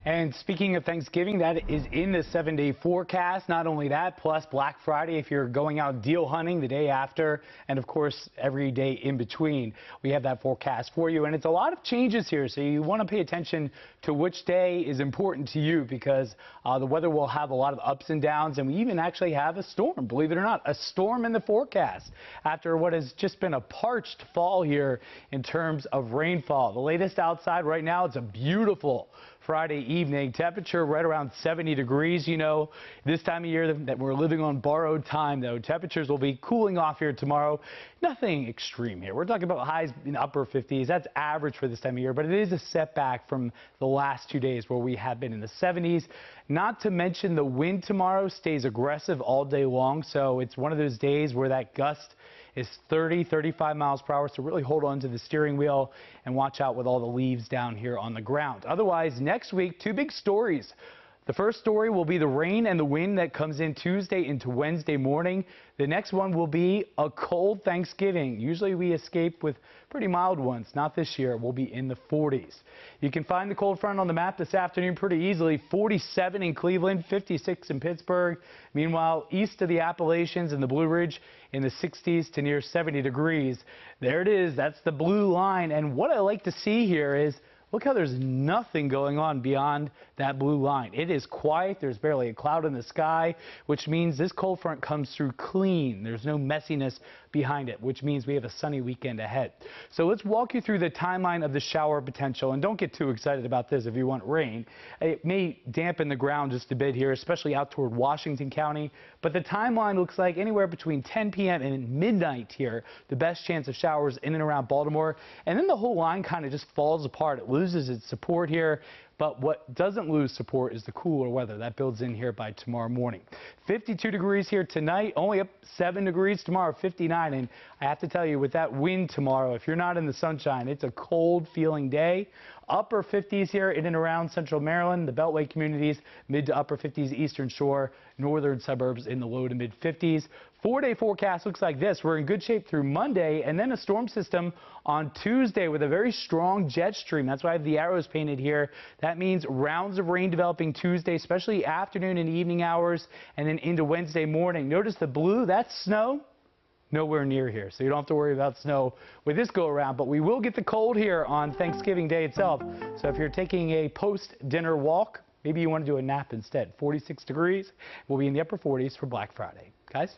And speaking of Thanksgiving, that is in the 7-day forecast. Not only that, plus Black Friday if you're going out deal hunting the day after, and of course every day in between. We have that forecast for you, and it's a lot of changes here, so you want to pay attention to which day is important to you, because the weather will have a lot of ups and downs, and we even actually have a storm, believe it or not, a storm in the forecast after what has just been a parched fall here in terms of rainfall. The latest outside right now, it's a beautiful Friday evening. Temperature right around 70 degrees. You know, this time of year that we're living on borrowed time, though. Temperatures will be cooling off here tomorrow. Nothing extreme here. We're talking about highs in the upper 50s. That's average for this time of year, but it is a setback from the last 2 days where we have been in the 70s. Not to mention the wind tomorrow stays aggressive all day long, so it's one of those days where that gust is 30, 35 miles per hour, so really hold on to the steering wheel and watch out with all the leaves down here on the ground. Otherwise, next week, two big stories. The first story will be the rain and the wind that comes in Tuesday into Wednesday morning. The next one will be a cold Thanksgiving. Usually we escape with pretty mild ones. Not this year. We'll be in the 40s. You can find the cold front on the map this afternoon pretty easily. 47 in Cleveland, 56 in Pittsburgh. Meanwhile, east of the Appalachians and the Blue Ridge in the 60s to near 70 degrees. There it is. That's the blue line. And what I like to see here is look how there's nothing going on beyond that blue line. It is quiet. There's barely a cloud in the sky, which means this cold front comes through clean. There's no messiness behind it, which means we have a sunny weekend ahead. So let's walk you through the timeline of the shower potential. And don't get too excited about this if you want rain. It may dampen the ground just a bit here, especially out toward Washington County. But the timeline looks like anywhere between 10 p.m. and midnight here, the best chance of showers in and around Baltimore. And then the whole line kind of just falls apart. It loses its support here. But what doesn't lose support is the cooler weather. That builds in here by tomorrow morning. 52 degrees here tonight, only up 7 degrees tomorrow, 59. And I have to tell you, with that wind tomorrow, if you're not in the sunshine, it's a cold feeling day. Upper 50s here in and around central Maryland, the Beltway communities, mid to upper 50s eastern shore, northern suburbs in the low to mid 50s. 4-day forecast looks like this. We're in good shape through Monday, and then a storm system on Tuesday with a very strong jet stream. That's why I have the arrows painted here. That means rounds of rain developing Tuesday, especially afternoon and evening hours, and then into Wednesday morning. Notice the blue, that's snow. Nowhere near here, so you don't have to worry about snow with this go around, but we will get the cold here on Thanksgiving Day itself. So if you're taking a post-dinner walk, maybe you want to do a nap instead. 46 degrees. We'll be in the upper 40s for Black Friday. Guys?